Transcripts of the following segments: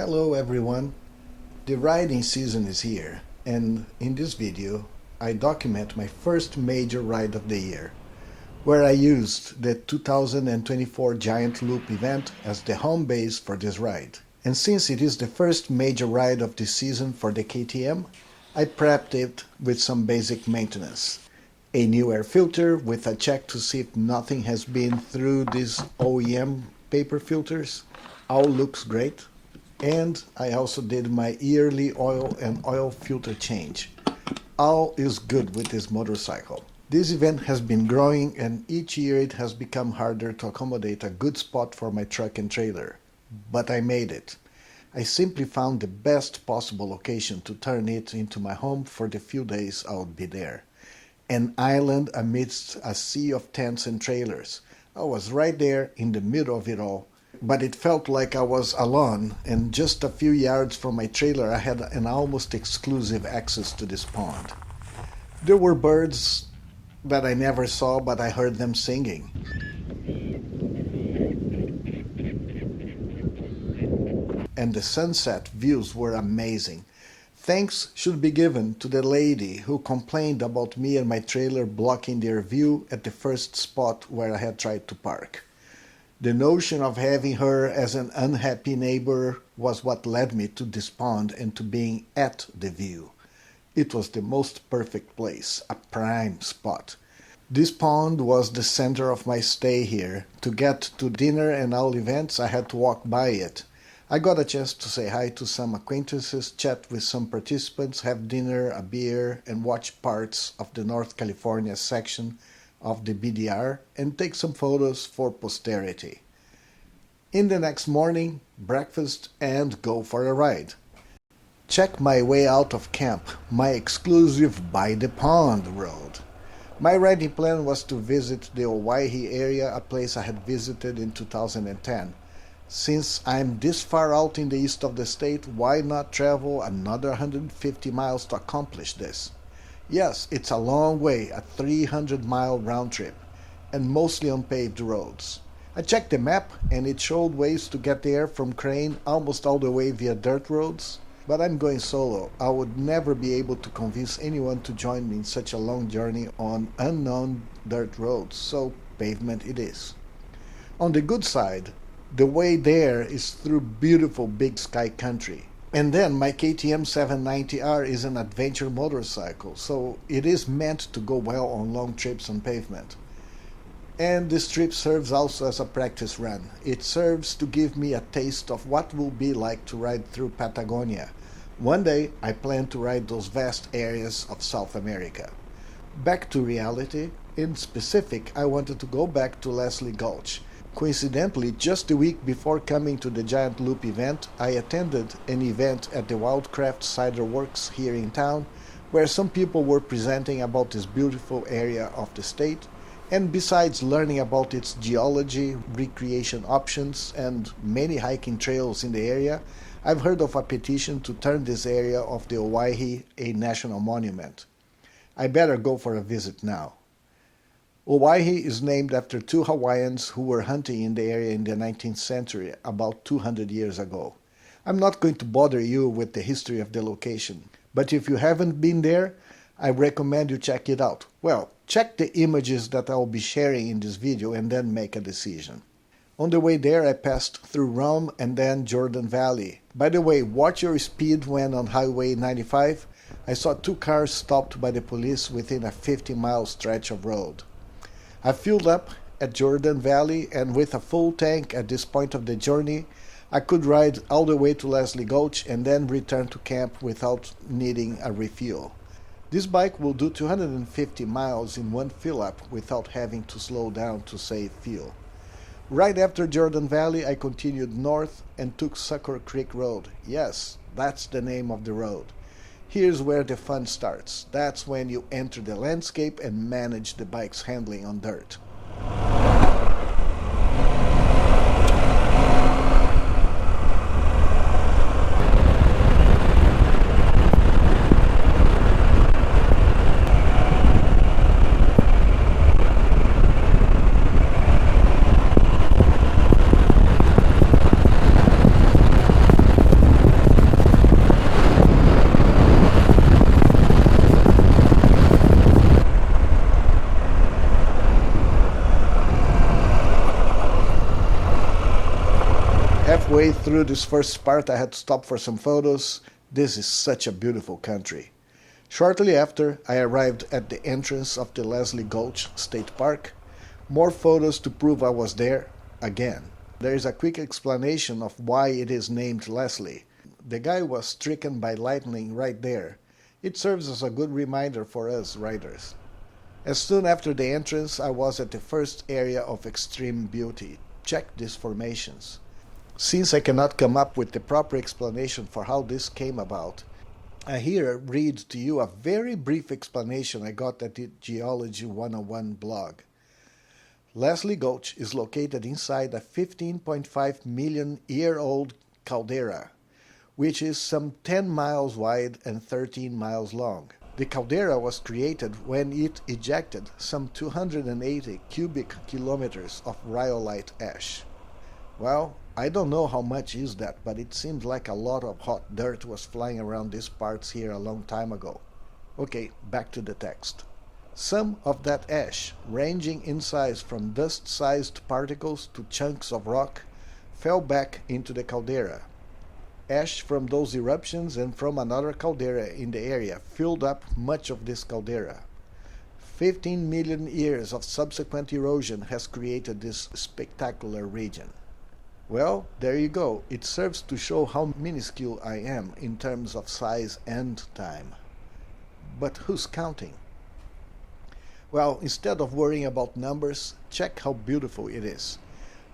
Hello everyone, the riding season is here, and in this video I document my first major ride of the year, where I used the 2024 Giant Loop event as the home base for this ride. And since it is the first major ride of the season for the KTM, I prepped it with some basic maintenance. A new air filter with a check to see if nothing has been through these OEM paper filters. All looks great. And I also did my yearly oil and oil filter change. All is good with this motorcycle. This event has been growing, and each year it has become harder to accommodate a good spot for my truck and trailer. But I made it. I simply found the best possible location to turn it into my home for the few days I would be there. An island amidst a sea of tents and trailers. I was right there in the middle of it all. But it felt like I was alone, and just a few yards from my trailer I had an almost exclusive access to this pond. There were birds that I never saw, but I heard them singing. And the sunset views were amazing. Thanks should be given to the lady who complained about me and my trailer blocking their view at the first spot where I had tried to park. The notion of having her as an unhappy neighbor was what led me to this pond and to being at the view. It was the most perfect place, a prime spot. This pond was the center of my stay here. To get to dinner and all events, I had to walk by it. I got a chance to say hi to some acquaintances, chat with some participants, have dinner, a beer, and watch parts of the North California section of the BDR and take some photos for posterity. In the next morning, breakfast and go for a ride. Check my way out of camp, my exclusive by the pond road. My riding plan was to visit the Owyhee area, a place I had visited in 2010. Since I'm this far out in the east of the state, why not travel another 150 miles to accomplish this? Yes, it's a long way, a 300-mile round trip, and mostly on paved roads. I checked the map, and it showed ways to get there from Crane almost all the way via dirt roads, but I'm going solo. I would never be able to convince anyone to join me in such a long journey on unknown dirt roads, so pavement it is. On the good side, the way there is through beautiful Big Sky country. And then my KTM 790R is an adventure motorcycle, so it is meant to go well on long trips on pavement. And this trip serves also as a practice run. It serves to give me a taste of what will be like to ride through Patagonia. One day I plan to ride those vast areas of South America. Back to reality. In specific, I wanted to go back to Leslie Gulch. Coincidentally, just a week before coming to the Giant Loop event, I attended an event at the Wildcraft Cider Works here in town, where some people were presenting about this beautiful area of the state, and besides learning about its geology, recreation options, and many hiking trails in the area, I've heard of a petition to turn this area of the Owyhee a national monument. I better go for a visit now. Owyhee is named after two Hawaiians who were hunting in the area in the 19th century, about 200 years ago. I'm not going to bother you with the history of the location, but if you haven't been there, I recommend you check it out. Well, check the images that I'll be sharing in this video and then make a decision. On the way there, I passed through Rome and then Jordan Valley. By the way, watch your speed when on Highway 95. I saw two cars stopped by the police within a 50-mile stretch of road. I filled up at Jordan Valley, and with a full tank at this point of the journey, I could ride all the way to Leslie Gulch and then return to camp without needing a refuel. This bike will do 250 miles in one fill-up without having to slow down to save fuel. Right after Jordan Valley, I continued north and took Sucker Creek Road. Yes, that's the name of the road. Here's where the fun starts. That's when you enter the landscape and manage the bike's handling on dirt. Halfway through this first part, I had to stop for some photos. This is such a beautiful country. Shortly after, I arrived at the entrance of the Leslie Gulch State Park. More photos to prove I was there again. There is a quick explanation of why it is named Leslie. The guy was stricken by lightning right there. It serves as a good reminder for us riders. As soon after the entrance, I was at the first area of extreme beauty. Check these formations. Since I cannot come up with the proper explanation for how this came about, I here read to you a very brief explanation I got at the Geology 101 blog. Leslie Gulch is located inside a 15.5 million year old caldera, which is some 10 miles wide and 13 miles long. The caldera was created when it ejected some 280 cubic kilometers of rhyolite ash. Well, I don't know how much is that, but it seems like a lot of hot dirt was flying around these parts here a long time ago. Okay, back to the text. Some of that ash, ranging in size from dust-sized particles to chunks of rock, fell back into the caldera. Ash from those eruptions and from another caldera in the area filled up much of this caldera. 15 million years of subsequent erosion has created this spectacular region. Well, there you go. It serves to show how minuscule I am in terms of size and time. But who's counting? Well, instead of worrying about numbers, check how beautiful it is.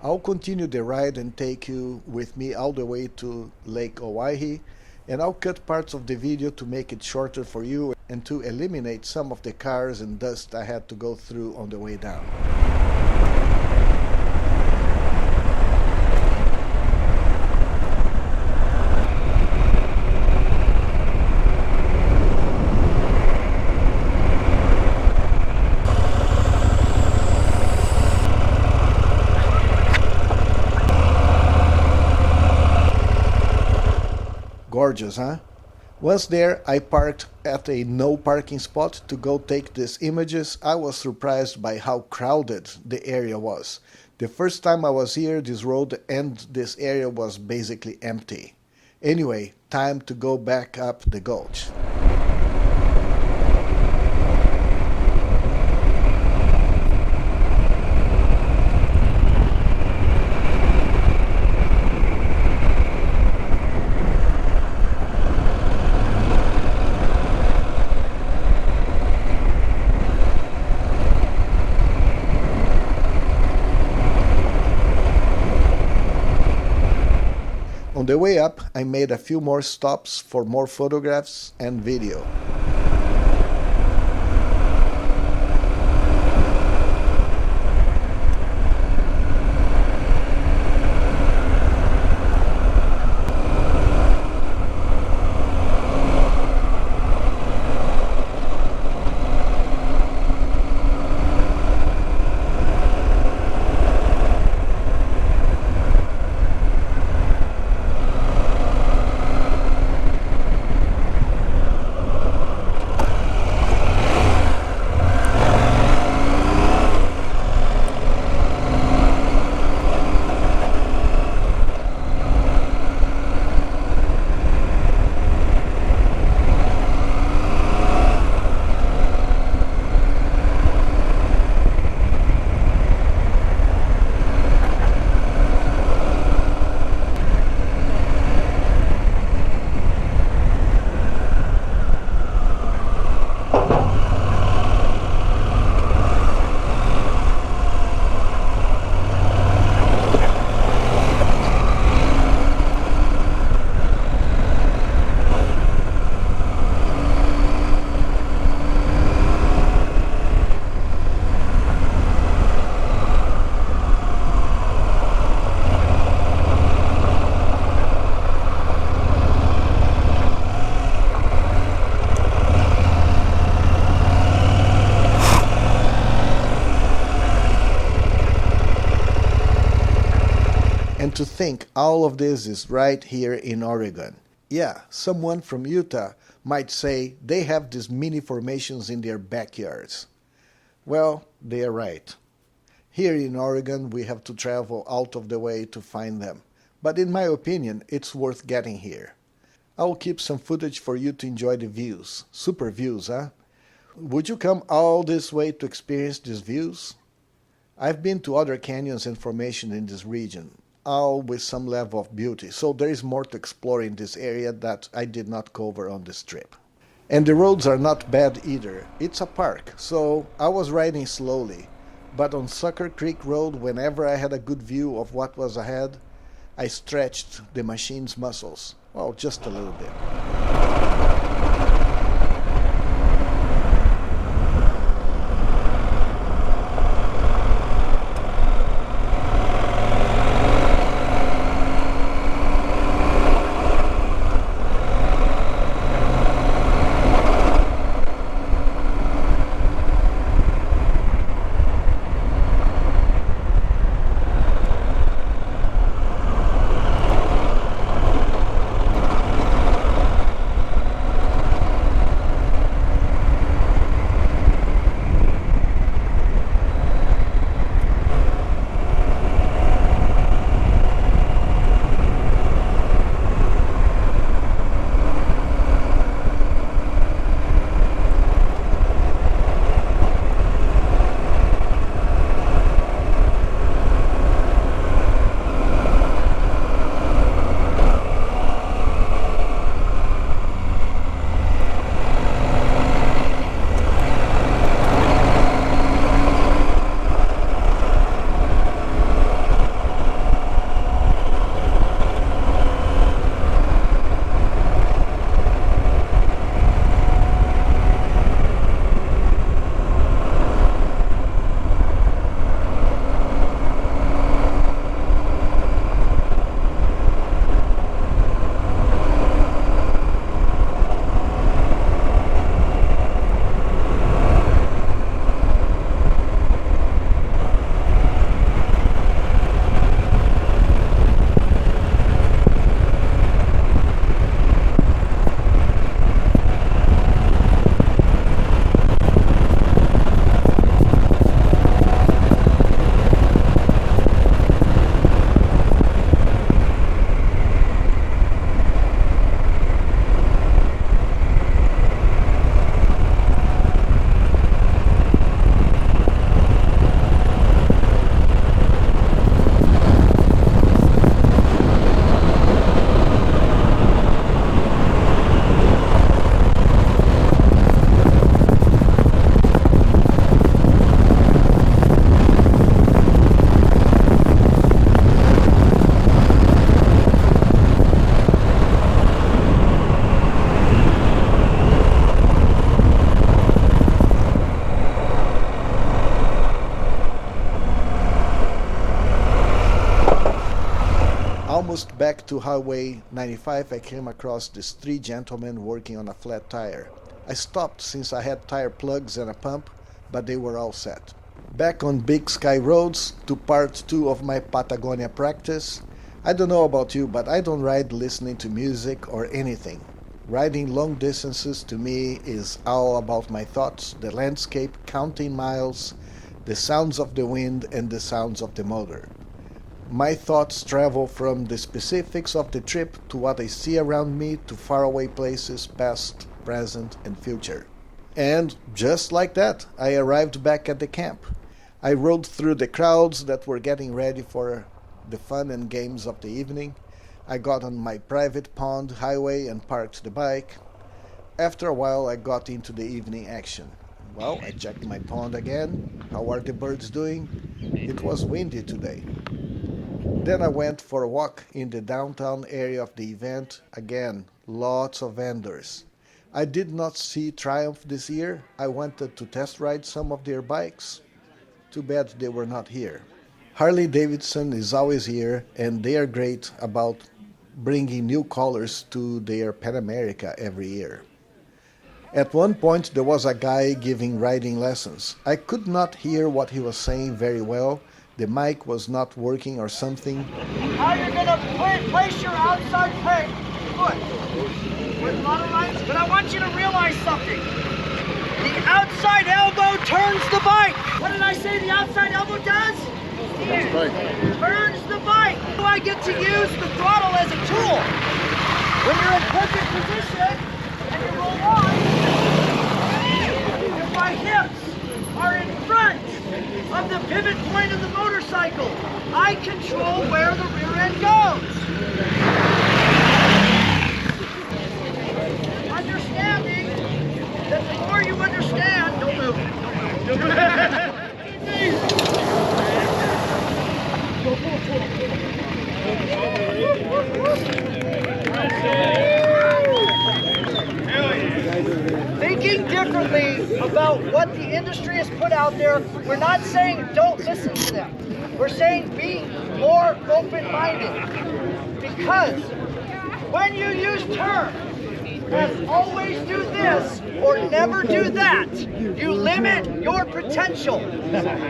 I'll continue the ride and take you with me all the way to Lake Owaihi, and I'll cut parts of the video to make it shorter for you and to eliminate some of the cars and dust I had to go through on the way down. Gorgeous, huh? Once there, I parked at a no parking spot to go take these images. I was surprised by how crowded the area was. The first time I was here, this road and this area was basically empty. Anyway, time to go back up the gulch. On the way up, I made a few more stops for more photographs and video. And to think all of this is right here in Oregon. Yeah, someone from Utah might say they have these mini formations in their backyards. Well, they are right. Here in Oregon, we have to travel out of the way to find them. but in my opinion, it's worth getting here. I'll keep some footage for you to enjoy the views. Super views, huh? Would you come all this way to experience these views? I've been to other canyons and formations in this region, all with some level of beauty, so there is more to explore in this area that I did not cover on this trip. And the roads are not bad either. It's a park, so I was riding slowly, but on Sucker Creek Road, whenever I had a good view of what was ahead, I stretched the machine's muscles. Well, just a little bit. Almost back to Highway 95, I came across these three gentlemen working on a flat tire. I stopped since I had tire plugs and a pump, but they were all set. Back on Big Sky Roads to part 2 of my Patagonia practice. I don't know about you, but I don't ride listening to music or anything. Riding long distances to me is all about my thoughts, the landscape, counting miles, the sounds of the wind and the sounds of the motor. My thoughts travel from the specifics of the trip to what I see around me to faraway places, past, present, and future. And just like that, I arrived back at the camp. I rode through the crowds that were getting ready for the fun and games of the evening. I got on my private pond highway and parked the bike. After a while, I got into the evening action. Well, I checked my pond again. How are the birds doing? It was windy today. Then I went for a walk in the downtown area of the event. Again, lots of vendors. I did not see Triumph this year. I wanted to test ride some of their bikes. Too bad they were not here. Harley Davidson is always here, and they are great about bringing new colors to their Pan America every year. At one point, there was a guy giving riding lessons. I could not hear what he was saying very well. The mic was not working or something. How you're going to place your outside foot with a lot of lines, but I want you to realize something. The outside elbow turns the bike. What did I say the outside elbow does? That's right. Turns the bike. So I get to use the throttle as a tool. When you're in perfect position and you roll on, if my hips are in front of the pivot point of the motorcycle, I control where the rear end goes. Understanding that the more you understand, don't move. Thinking differently about what the industry has put out there, we're not saying don't listen to them. We're saying be more open-minded. Because when you use terms as always do this or never do that, you limit your potential.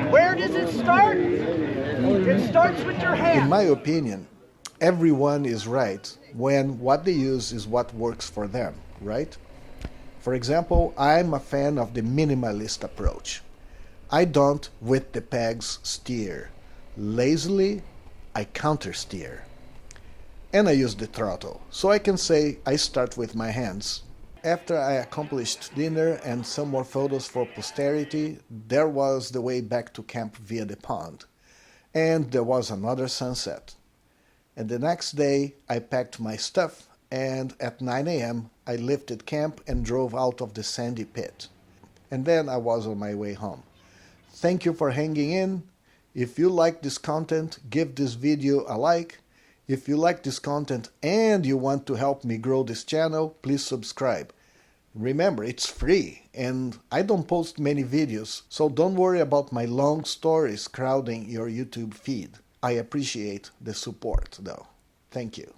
Where does it start? It starts with your hand. In my opinion, everyone is right when what they use is what works for them, right? For example, I'm a fan of the minimalist approach. I don't, with the pegs, steer. Lazily, I counter steer. And I use the throttle, so I can say I start with my hands. After I accomplished dinner and some more photos for posterity, there was the way back to camp via the pond. And there was another sunset. And the next day, I packed my stuff, and at 9 a.m., I lifted camp and drove out of the sandy pit. And then I was on my way home. Thank you for hanging in. If you like this content, give this video a like. If you like this content and you want to help me grow this channel, please subscribe. Remember, it's free, and I don't post many videos, so don't worry about my long stories crowding your YouTube feed. I appreciate the support, though. Thank you.